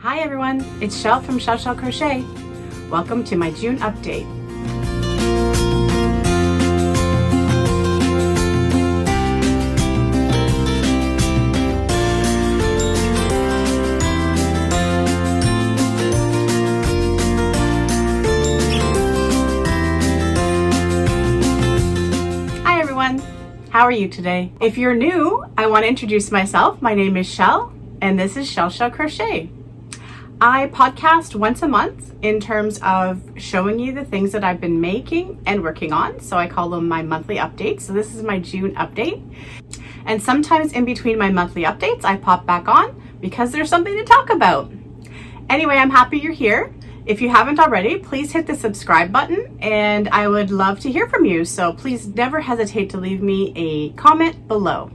Hi everyone, it's Shell from Shell Crochet. Welcome to my June update. Hi everyone, how are you today? If you're new, I want to introduce myself. My name is Shell and this is Shell Crochet. I podcast once a month in terms of showing you the things that I've been making and working on. So I call them my monthly updates. So this is my June update. And sometimes in between my monthly updates, I pop back on because there's something to talk about. Anyway, I'm happy you're here. If you haven't already, please hit the subscribe button and I would love to hear from you. So please never hesitate to leave me a comment below.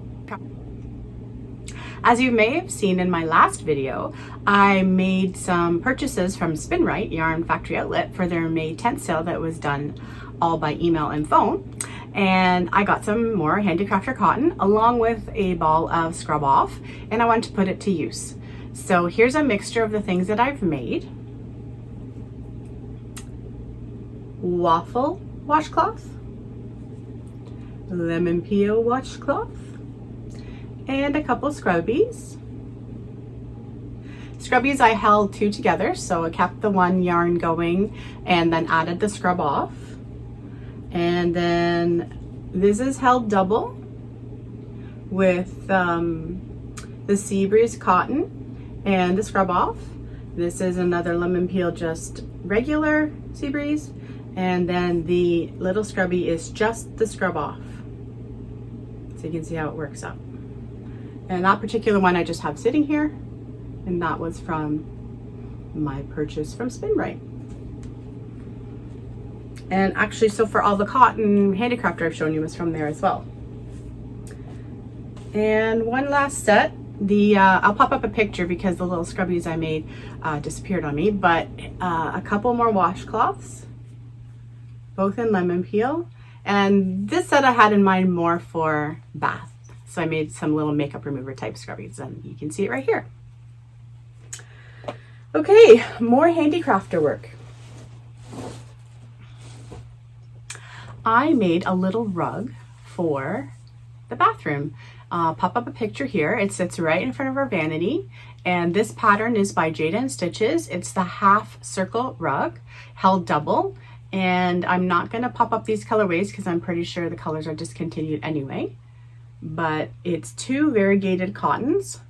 As you may have seen in my last video, I made some purchases from Spinrite Yarn Factory Outlet for their May 10th sale that was done all by email and phone. And I got some more Handicrafter cotton along with a ball of Scrub Off, and I wanted to put it to use. So here's a mixture of the things that I've made. Waffle washcloth, lemon peel washcloth, and a couple scrubbies. Scrubbies I held two together, so I kept the one yarn going and then added the Scrub Off. And then this is held double with the Sea Breeze cotton and the Scrub Off. This is another lemon peel, just regular Sea Breeze. And then the little scrubby is just the Scrub Off. So you can see how it works out. And that particular one I just have sitting here, and that was from my purchase from Spinrite. And actually, so for all the cotton Handicrafter I've shown you was from there as well. And one last set, I'll pop up a picture because the little scrubbies I made disappeared on me, but a couple more washcloths, both in lemon peel. And this set I had in mind more for bath. So I made some little makeup remover type scrubbies, and you can see it right here. Okay, more Handicrafter work. I made a little rug for the bathroom. Pop up a picture here. It sits right in front of our vanity, and this pattern is by Jada & Stitches. It's the half circle rug held double, and I'm not going to pop up these colorways because I'm pretty sure the colors are discontinued anyway. But it's two variegated cottons.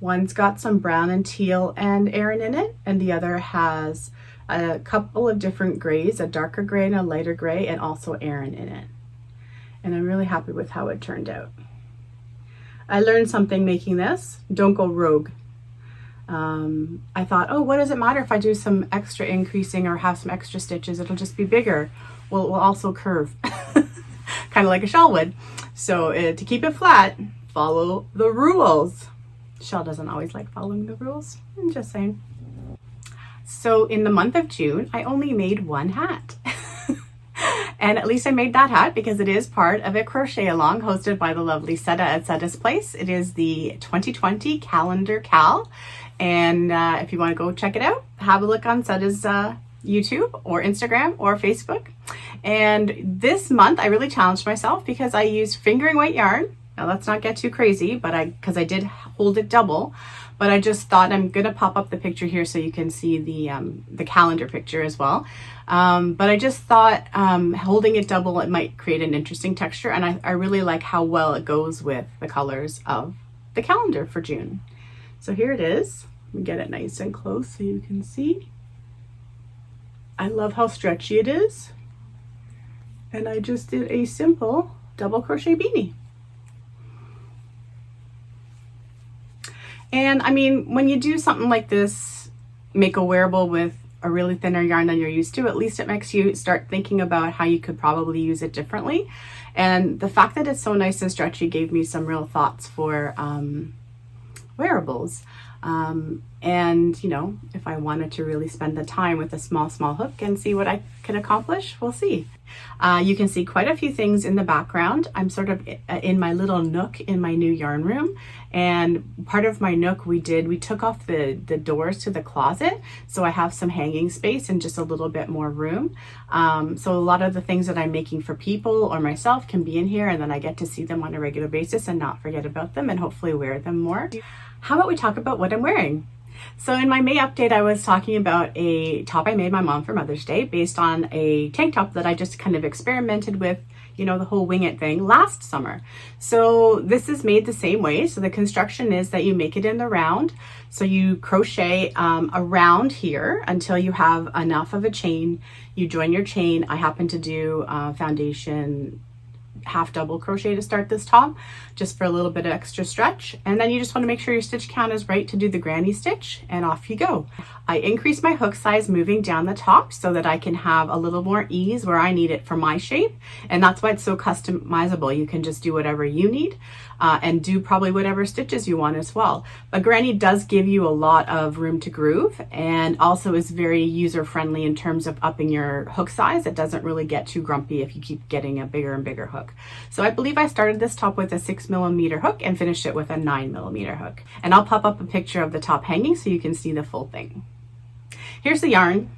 One's got some brown and teal and Aran in it, and the other has a couple of different grays, a darker gray and a lighter gray, and also Aran in it. And I'm really happy with how it turned out. I learned something making this. Don't go rogue. I thought, oh, what does it matter if I do some extra increasing or have some extra stitches? It'll just be bigger. Well, it will also curve, kind of like a shawl would. So to keep it flat, follow the rules. Shell doesn't always like following the rules. I'm just saying. So in the month of June, I only made one hat. And at least I made that hat because it is part of a crochet along hosted by the lovely Setta at Setta's Place. It is the 2020 calendar cal. And if you want to go check it out, have a look on Setta's YouTube or Instagram or Facebook. And this month I really challenged myself because I used fingering weight yarn. Now let's not get too crazy, but because I did hold it double, but I just thought I'm gonna pop up the picture here so you can see the calendar picture as well. But I just thought holding it double, it might create an interesting texture, and I really like how well it goes with the colors of the calendar for June. So here it is. Let me get it nice and close so you can see. I love how stretchy it is. And I just did a simple double crochet beanie. And I mean, when you do something like this, make a wearable with a really thinner yarn than you're used to, at least it makes you start thinking about how you could probably use it differently. And the fact that it's so nice and stretchy gave me some real thoughts for wearables. And you know, if I wanted to really spend the time with a small hook and see what I can accomplish, we'll see. You can see quite a few things in the background. I'm sort of in my little nook in my new yarn room, and part of my nook we took off the doors to the closet, so I have some hanging space and just a little bit more room. So a lot of the things that I'm making for people or myself can be in here, and then I get to see them on a regular basis and not forget about them and hopefully wear them more. How about we talk about what I'm wearing? So in my May update, I was talking about a top I made my mom for Mother's Day based on a tank top that I just kind of experimented with, you know, the whole wing it thing last summer. So this is made the same way. So the construction is that you make it in the round. So you crochet around here until you have enough of a chain. You join your chain. I happen to do foundation half double crochet to start this top, just for a little bit of extra stretch. And then you just want to make sure your stitch count is right to do the granny stitch, and off you go. I increase my hook size moving down the top so that I can have a little more ease where I need it for my shape. And that's why it's so customizable. You can just do whatever you need and do probably whatever stitches you want as well. But granny does give you a lot of room to groove, and also is very user friendly in terms of upping your hook size. It doesn't really get too grumpy if you keep getting a bigger and bigger hook. So I believe I started this top with a 6mm hook and finished it with a 9mm hook. And I'll pop up a picture of the top hanging so you can see the full thing. Here's the yarn.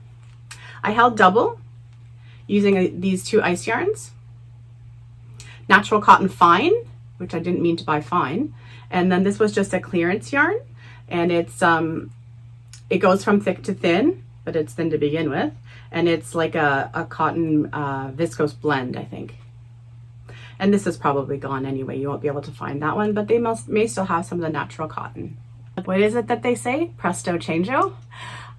I held double using these two ice yarns. Natural cotton fine, which I didn't mean to buy fine. And then this was just a clearance yarn, and it's it goes from thick to thin, but it's thin to begin with. And it's like a cotton viscose blend, I think. And this is probably gone anyway. You won't be able to find that one, but they may still have some of the natural cotton. What is it that they say? Presto changeo.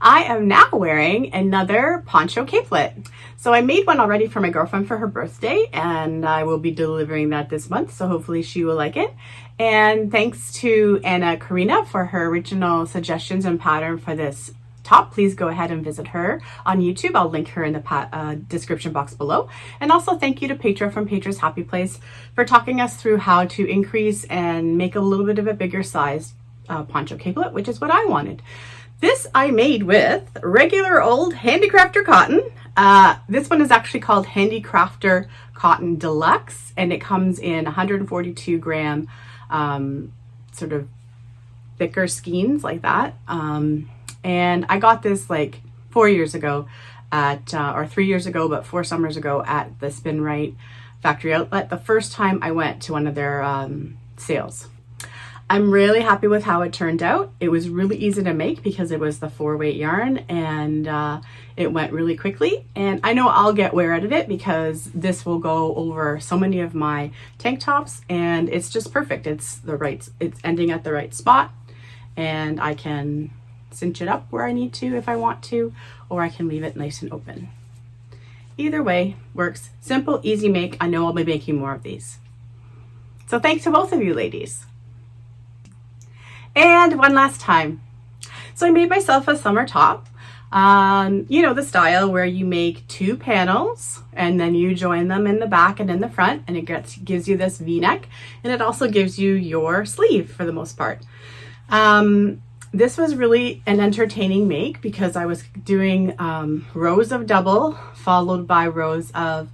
I am now wearing another Poncho capelet. So I made one already for my girlfriend for her birthday, and I will be delivering that this month, so hopefully she will like it. And thanks to Anna Karina for her original suggestions and pattern for this top. Please go ahead and visit her on YouTube. I'll link her in the description box below. And also thank you to Petra from Petra's Happy Place for talking us through how to increase and make a little bit of a bigger size Poncho capelet, which is what I wanted. This I made with regular old Handicrafter cotton. This one is actually called Handicrafter Cotton Delux, and it comes in 142 gram sort of thicker skeins like that. And I got this like 4 years ago at, or 3 years ago, but 4 summers ago at the Spin Right factory outlet, the first time I went to one of their sales. I'm really happy with how it turned out. It was really easy to make because it was the 4-weight yarn, and it went really quickly. And I know I'll get wear out of it because this will go over so many of my tank tops, and it's just perfect. It's ending at the right spot, and I can cinch it up where I need to if I want to, or I can leave it nice and open. Either way works. Simple, easy make. I know I'll be making more of these. So thanks to both of you ladies. And one last time. So I made myself a summer top. You know, the style where you make 2 panels and then you join them in the back and in the front, and it gives you this V-neck, and it also gives you your sleeve for the most part. This was really an entertaining make because I was doing rows of double followed by rows of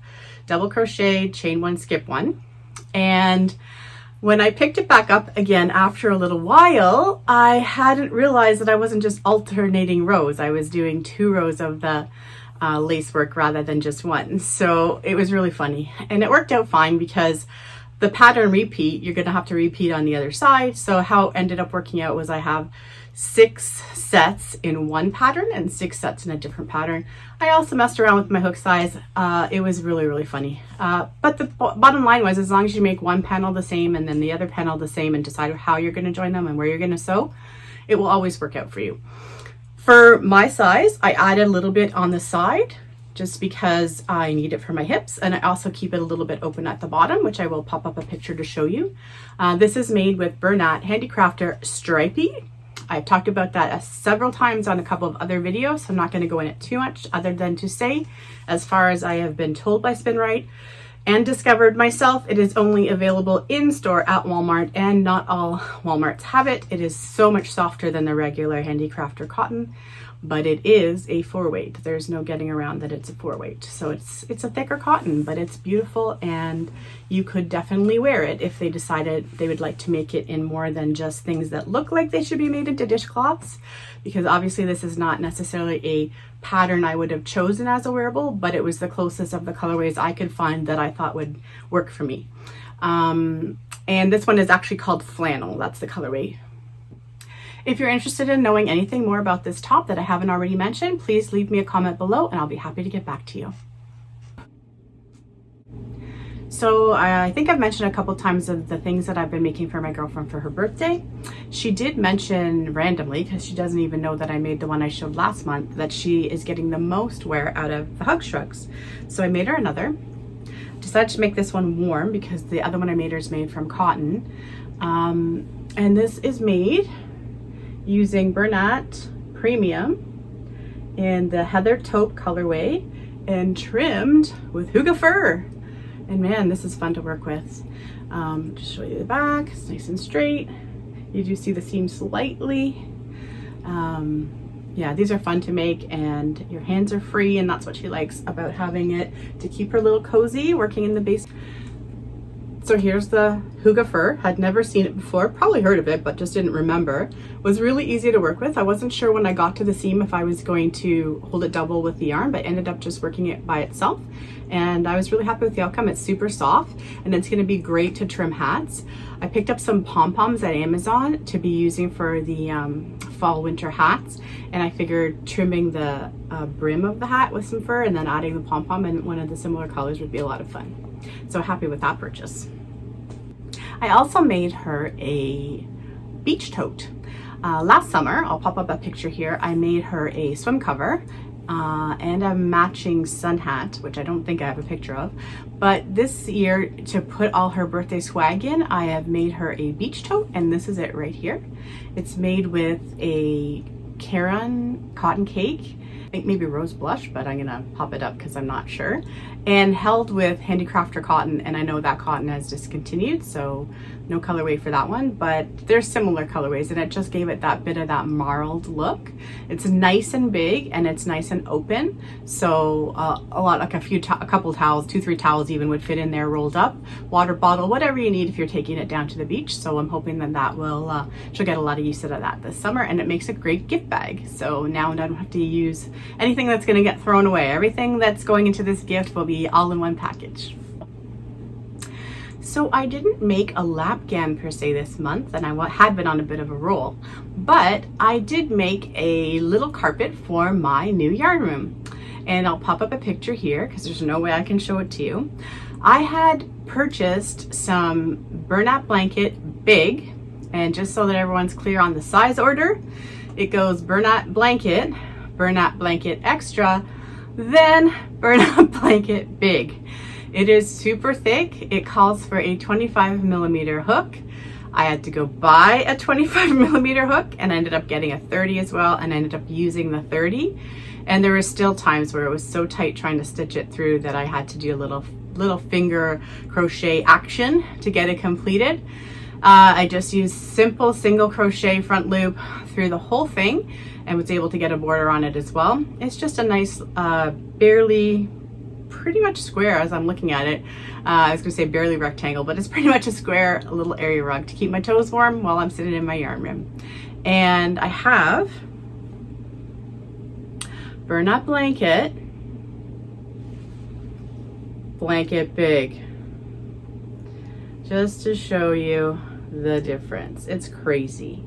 double crochet, chain 1, skip 1. And when I picked it back up again after a little while, I hadn't realized that I wasn't just alternating rows. I was doing 2 rows of the lace work rather than just 1. So it was really funny, and it worked out fine because the pattern repeat, you're gonna have to repeat on the other side. So how it ended up working out was I have 6 sets in one pattern and 6 sets in a different pattern. I also messed around with my hook size. It was really, really funny. But the bottom line was, as long as you make one panel the same and then the other panel the same and decide how you're gonna join them and where you're gonna sew, it will always work out for you. For my size, I added a little bit on the side just because I need it for my hips, and I also keep it a little bit open at the bottom, which I will pop up a picture to show you. This is made with Bernat Handicrafter Stripey. I've talked about that several times on a couple of other videos, so I'm not going to go in it too much other than to say, as far as I have been told by Spin Right, and discovered myself, it is only available in store at Walmart, and not all Walmarts have it. It is so much softer than the regular Handicrafter cotton, but it is a 4-weight. There's no getting around that it's a 4-weight. So it's a thicker cotton, but it's beautiful, and you could definitely wear it if they decided they would like to make it in more than just things that look like they should be made into dishcloths, because obviously this is not necessarily a pattern I would have chosen as a wearable, but it was the closest of the colorways I could find that I thought would work for me. And this one is actually called Flannel. That's the colorway. If you're interested in knowing anything more about this top that I haven't already mentioned, please leave me a comment below and I'll be happy to get back to you. So I think I've mentioned a couple times of the things that I've been making for my girlfriend for her birthday. She did mention randomly, because she doesn't even know that I made the one I showed last month, that she is getting the most wear out of the Hug Shrugs. So I made her another. Decided to make this one warm because the other one I made her is made from cotton. And this is made using Bernat Premium in the Heather Taupe colorway and trimmed with Hygge fur. And man, this is fun to work with. Just show you the back. It's nice and straight. You do see the seam slightly. Yeah, these are fun to make, and your hands are free, and that's what she likes about having it, to keep her little cozy working in the base. So here's the Hygge fur. Had never seen it before, probably heard of it, but just didn't remember. Was really easy to work with. I wasn't sure when I got to the seam if I was going to hold it double with the yarn, but ended up just working it by itself. And I was really happy with the outcome. It's super soft, and it's gonna be great to trim hats. I picked up some pom-poms at Amazon to be using for the fall winter hats, and I figured trimming the brim of the hat with some fur and then adding the pom-pom in one of the similar colors would be a lot of fun. So happy with that purchase. I also made her a beach tote. Last summer, I'll pop up a picture here, I made her a swim cover and a matching sun hat, which I don't think I have a picture of. But this year, to put all her birthday swag in, I have made her a beach tote, and this is it right here. It's made with a Caron cotton cake, I think maybe rose blush, but I'm gonna pop it up because I'm not sure, and held with Handicrafter cotton, and I know that cotton has discontinued, so no colorway for that one, but there's similar colorways, and it just gave it that bit of that marled look. It's nice and big, and it's nice and open, so a lot, like a couple towels, 2-3 towels even would fit in there rolled up, water bottle, whatever you need if you're taking it down to the beach. So I'm hoping that that will, she'll get a lot of use out of that this summer, and it makes a great gift bag. So now I don't have to use anything that's gonna get thrown away. Everything that's going into this gift will be all in one package. So I didn't make a lap gan per se this month, and I had been on a bit of a roll, but I did make a little carpet for my new yarn room. And I'll pop up a picture here because there's no way I can show it to you. I had purchased some Bernat blanket big, and just so that everyone's clear on the size order, it goes Bernat blanket extra, then Bernat blanket big. It is super thick. It calls for a 25mm hook. I had to go buy a 25mm hook, and I ended up getting a 30 as well, and I ended up using the 30. And there were still times where it was so tight trying to stitch it through that I had to do a little finger crochet action to get it completed. I just used simple single crochet front loop through the whole thing and was able to get a border on it as well. It's just a nice, pretty much square as I'm looking at it. I was gonna say barely rectangle, but it's pretty much a square, a little area rug to keep my toes warm while I'm sitting in my yarn room. And I have Bernat blanket big, just to show you the difference. It's crazy.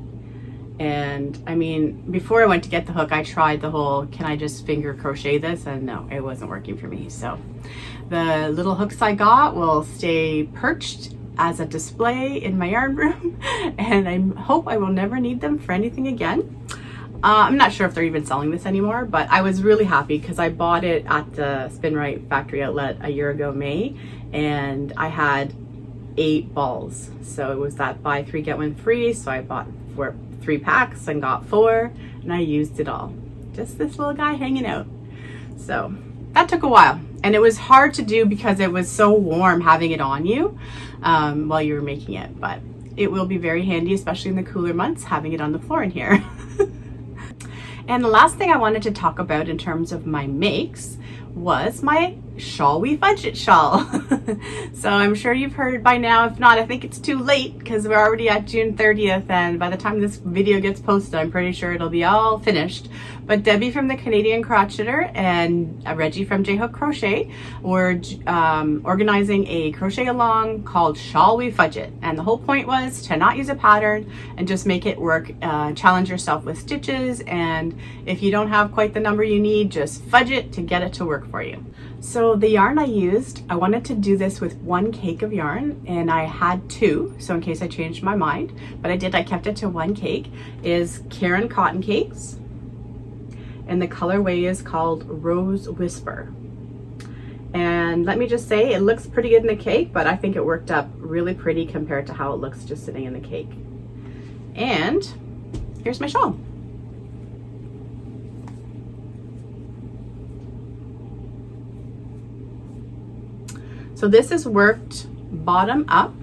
And I mean, before I went to get the hook, I tried the whole, can I just finger crochet this? And no, it wasn't working for me. So the little hooks I got will stay perched as a display in my yarn room, and I hope I will never need them for anything again. I'm not sure if they're even selling this anymore, but I was really happy because I bought it at the Spin Right factory outlet a year ago, May, and I had 8 balls. So it was that buy 3 get 1 free. So I bought 3 packs and got 4, and I used it all. Just this little guy hanging out. So that took a while. And it was hard to do because it was so warm having it on you while you were making it, but it will be very handy, especially in the cooler months, having it on the floor in here. And the last thing I wanted to talk about in terms of my makes was my Shawl We Fudge It shawl. So I'm sure you've heard by now. If not, I think it's too late because we're already at June 30th, and by the time this video gets posted, I'm pretty sure it'll be all finished. But Debbie from the Canadian Crocheter and Reggie from J-Hook Crochet were organizing a crochet along called Shawl We Fudge It, and the whole point was to not use a pattern and just make it work. Challenge yourself with stitches, and if you don't have quite the number you need, just fudge it to get it to work for you. So the yarn I used, I wanted to do this with 1 cake of yarn, and I had 2, so in case I changed my mind, but I kept it to 1 cake, is Caron cotton cakes, and the colorway is called Rose Whisper. And let me just say, it looks pretty good in the cake, but I think it worked up really pretty compared to how it looks just sitting in the cake. And here's my shawl. So this is worked bottom up.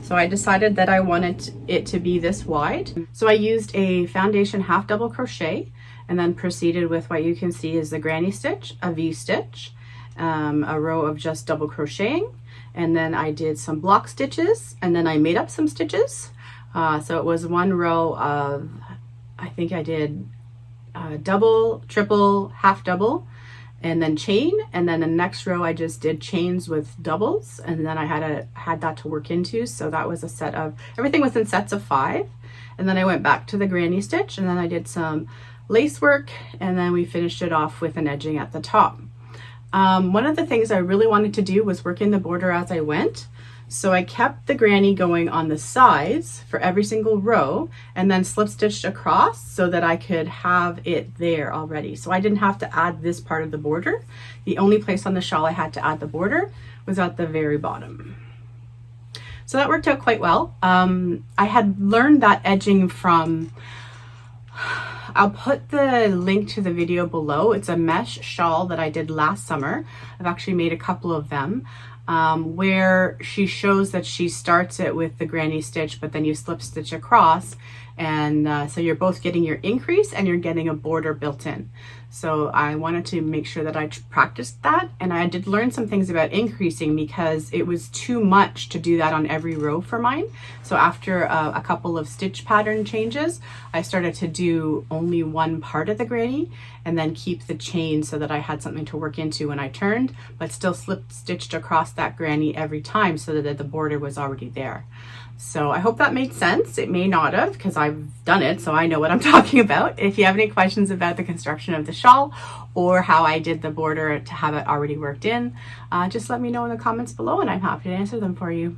So I decided that I wanted it to be this wide. So I used a foundation half double crochet and then proceeded with what you can see is the granny stitch, a V-stitch, a row of just double crocheting, and then I did some block stitches, and then I made up some stitches. So it was 1 row of, I think I did double, triple, half double, and then chain, and then the next row I just did chains with doubles, and then I had that to work into. So that was a set of, everything was in sets of 5, and then I went back to the granny stitch, and then I did some lace work, and then we finished it off with an edging at the top. One of the things I really wanted to do was work in the border as I went. So I kept the granny going on the sides for every single row, and then slip stitched across so that I could have it there already. So I didn't have to add this part of the border. The only place on the shawl I had to add the border was at the very bottom. So that worked out quite well. I had learned that edging from, I'll put the link to the video below. It's a mesh shawl that I did last summer. I've actually made a couple of them. Where she shows that she starts it with the granny stitch, but then you slip stitch across, and so you're both getting your increase and you're getting a border built in. So I wanted to make sure that I practiced that, and I did learn some things about increasing because it was too much to do that on every row for mine. So after a couple of stitch pattern changes, I started to do only 1 part of the granny and then keep the chain so that I had something to work into when I turned, but still slip stitched across that granny every time so that the border was already there. So I hope that made sense. It may not have because I've done it, so I know what I'm talking about. If you have any questions about the construction of the shawl or how I did the border to have it already worked in, just let me know in the comments below and I'm happy to answer them for you.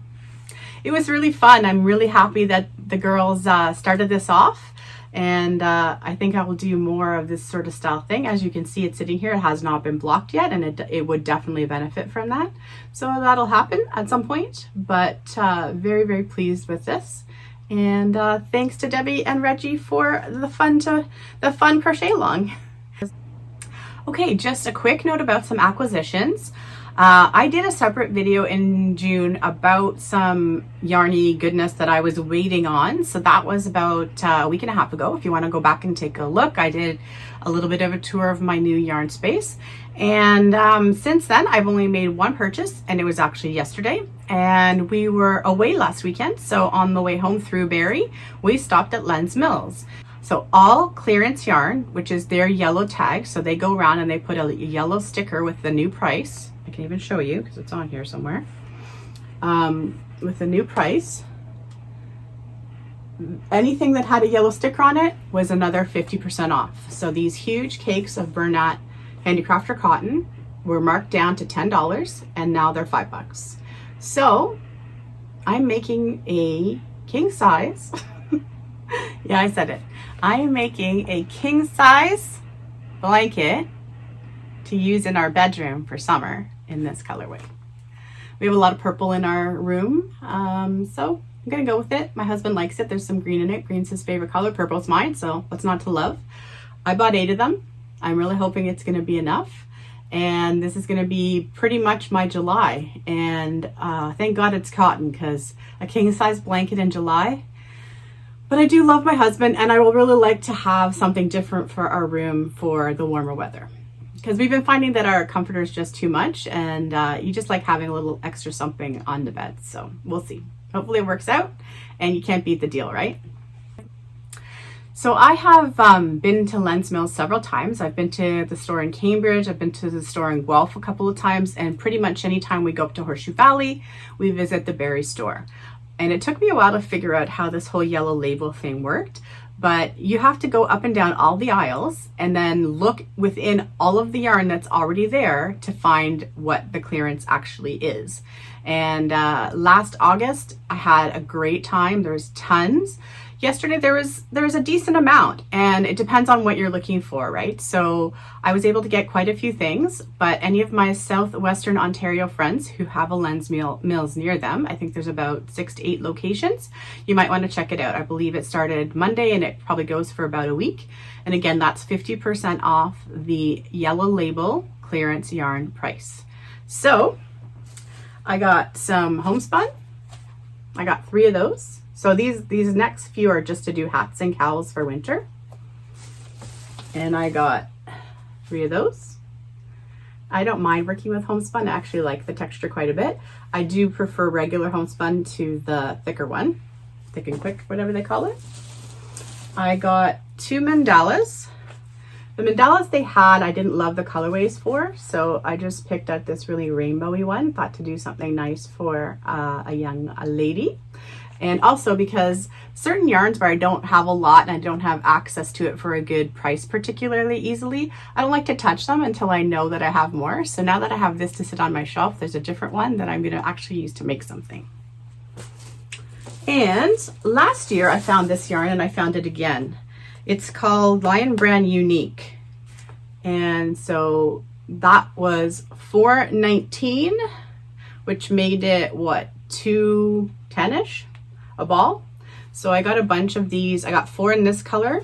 It was really fun. I'm really happy that the girls started this off, and I think I will do more of this sort of style thing. As you can see, it's sitting here. It has not been blocked yet, and it would definitely benefit from that. So that'll happen at some point, but very, very pleased with this. And thanks to Debbie and Reggie for the fun crochet along. Okay, just a quick note about some acquisitions. I did a separate video in June about some yarny goodness that I was waiting on. So that was about a week and a half ago. If you want to go back and take a look, I did a little bit of a tour of my new yarn space. And since then, I've only made 1 purchase, and it was actually yesterday. And we were away last weekend. So on the way home through Barrie, we stopped at Lenz Mills. So all clearance yarn, which is their yellow tag. So they go around and they put a yellow sticker with the new price. I can even show you because it's on here somewhere. With the new price, anything that had a yellow sticker on it was another 50% off. So these huge cakes of Bernat Handicrafter cotton were marked down to $10, and now they're $5. So I'm making a king size. Yeah, I said it. I'm making a king size blanket to use in our bedroom for summer in this colorway. We have a lot of purple in our room, so I'm gonna go with it. My husband likes it. There's some green in it. Green's his favorite color. Purple's mine, so what's not to love? I bought 8 of them. I'm really hoping it's gonna be enough. and this is going to be pretty much my July. And thank God it's cotton, because a king size blanket in July. But I do love my husband, and I will really like to have something different for our room for the warmer weather, because we've been finding that our comforter is just too much, and you just like having a little extra something on the bed. So we'll see. Hopefully it works out, and you can't beat the deal, right? So I have been to Lenz Mills several times. I've been to the store in Cambridge. I've been to the store in Guelph a couple of times, and pretty much anytime we go up to Horseshoe Valley, we visit the Berry store. And it took me a while to figure out how this whole yellow label thing worked, but you have to go up and down all the aisles and then look within all of the yarn that's already there to find what the clearance actually is. And last August, I had a great time. There's tons. Yesterday there was a decent amount, and it depends on what you're looking for, right? So I was able to get quite a few things, but any of my southwestern Ontario friends who have a Lenz Mills near them, I think there's about 6 to 8 locations, you might want to check it out. I believe it started Monday and it probably goes for about a week. And again, that's 50% off the yellow label clearance yarn price. So I got some homespun. I got 3 of those. So these next few are just to do hats and cowls for winter. And I got 3 of those. I don't mind working with homespun. I actually like the texture quite a bit. I do prefer regular homespun to the thicker one. Thick and quick, whatever they call it. I got 2 mandalas. The mandalas they had, I didn't love the colorways for, so I just picked out this really rainbowy one. Thought to do something nice for a young lady. And also because certain yarns where I don't have a lot and I don't have access to it for a good price particularly easily, I don't like to touch them until I know that I have more. So now that I have this to sit on my shelf, there's a different one that I'm going to actually use to make something. And last year I found this yarn and I found it again. It's called Lion Brand Unique. And so that was $4.19, which made it what, $2.10-ish? A ball. So I got a bunch of these. I got 4 in this color,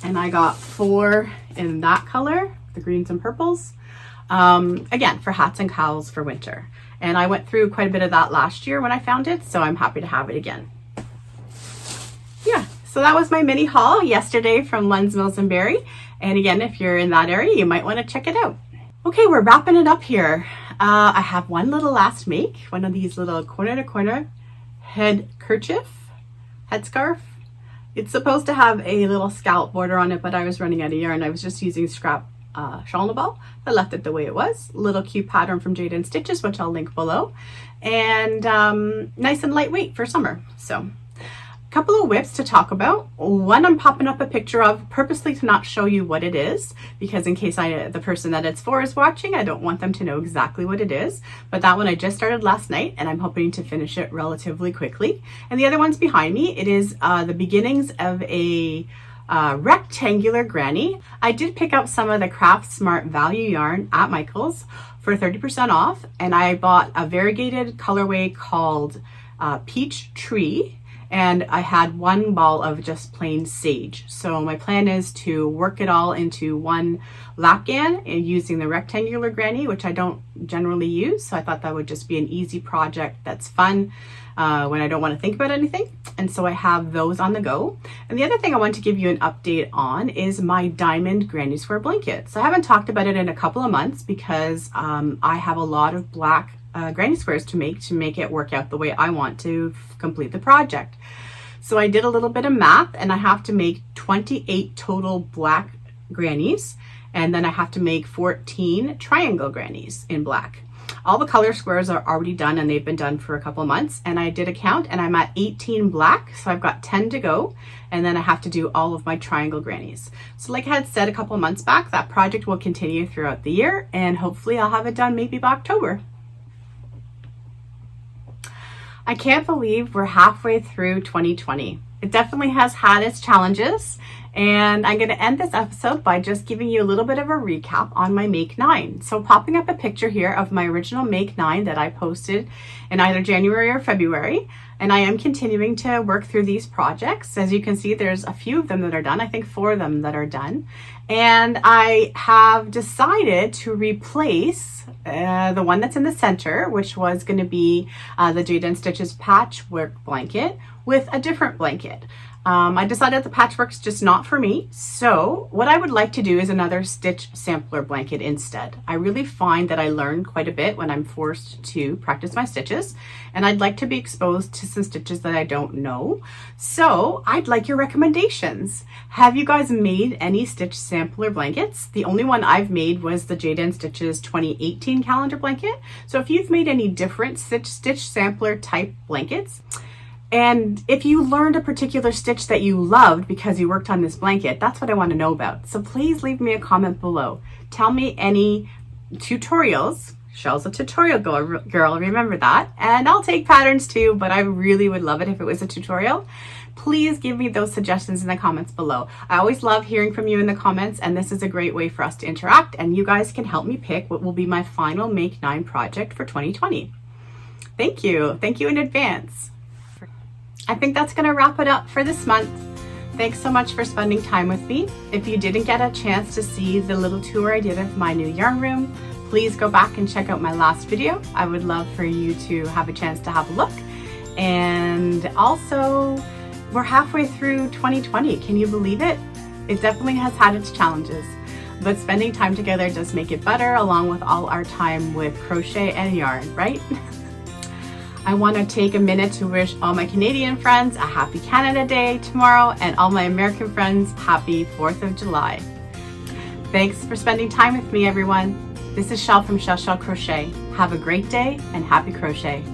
and I got 4 in that color, the greens and purples, again for hats and cowls for winter. And I went through quite a bit of that last year when I found it, so I'm happy to have it again. Yeah, so that was my mini haul yesterday from Lenz Mills and Barrie. And again, if you're in that area, you might want to check it out. Okay, we're wrapping it up here. I have one little last make, one of these little corner to corner head kerchief, headscarf. It's supposed to have a little scallop border on it, but I was running out of yarn. I was just using scrap shawl ball. I left it the way it was. Little cute pattern from Jada and Stitches, which I'll link below. And nice and lightweight for summer. So a couple of whips to talk about. One I'm popping up a picture of purposely to not show you what it is, because in case the person that it's for is watching, I don't want them to know exactly what it is. But that one I just started last night, and I'm hoping to finish it relatively quickly. And the other one's behind me. It is the beginnings of a rectangular granny. I did pick up some of the Craft Smart value yarn at Michael's for 30% off, and I bought a variegated colorway called Peach Tree. And I had 1 ball of just plain sage. So my plan is to work it all into one lapgan using the rectangular granny, which I don't generally use. So I thought that would just be an easy project that's fun when I don't want to think about anything. And so I have those on the go. And the other thing I want to give you an update on is my diamond granny square blanket. So I haven't talked about it in a couple of months because I have a lot of black granny squares to make it work out the way I want to complete the project. So I did a little bit of math, and I have to make 28 total black grannies, and then I have to make 14 triangle grannies in black. All the color squares are already done, and they've been done for a couple of months, and I did a count and I'm at 18 black, so I've got 10 to go, and then I have to do all of my triangle grannies. So like I had said a couple of months back, that project will continue throughout the year, and hopefully I'll have it done maybe by October. I can't believe we're halfway through 2020. It definitely has had its challenges, And I'm going to end this episode by just giving you a little bit of a recap on my Make 9. So popping up a picture here of my original Make 9 that I posted in either January or February. And I am continuing to work through these projects. As you can see, there's a few of them that are done. I think 4 of them that are done. And I have decided to replace the one that's in the center, which was going to be the Jade and Stitches patchwork blanket, with a different blanket. I decided the patchwork's just not for me. So what I would like to do is another stitch sampler blanket instead. I really find that I learn quite a bit when I'm forced to practice my stitches, and I'd like to be exposed to some stitches that I don't know. So I'd like your recommendations. Have you guys made any stitch sampler blankets? The only one I've made was the Jade and Stitches 2018 calendar blanket. So if you've made any different stitch sampler type blankets, and if you learned a particular stitch that you loved because you worked on this blanket, that's what I want to know about. So please leave me a comment below. Tell me any tutorials. Shell's a tutorial girl, remember that. And I'll take patterns too, but I really would love it if it was a tutorial. Please give me those suggestions in the comments below. I always love hearing from you in the comments, and this is a great way for us to interact, and you guys can help me pick what will be my final Make 9 project for 2020. Thank you. Thank you in advance. I think that's going to wrap it up for this month. Thanks so much for spending time with me. If you didn't get a chance to see the little tour I did of my new yarn room, please go back and check out my last video. I would love for you to have a chance to have a look. And also, we're halfway through 2020. Can you believe it? It definitely has had its challenges, but spending time together does make it better, along with all our time with crochet and yarn, right? I want to take a minute to wish all my Canadian friends a happy Canada Day tomorrow, and all my American friends happy 4th of July. Thanks for spending time with me, everyone. This is Shell from Shell Crochet. Have a great day and happy crochet.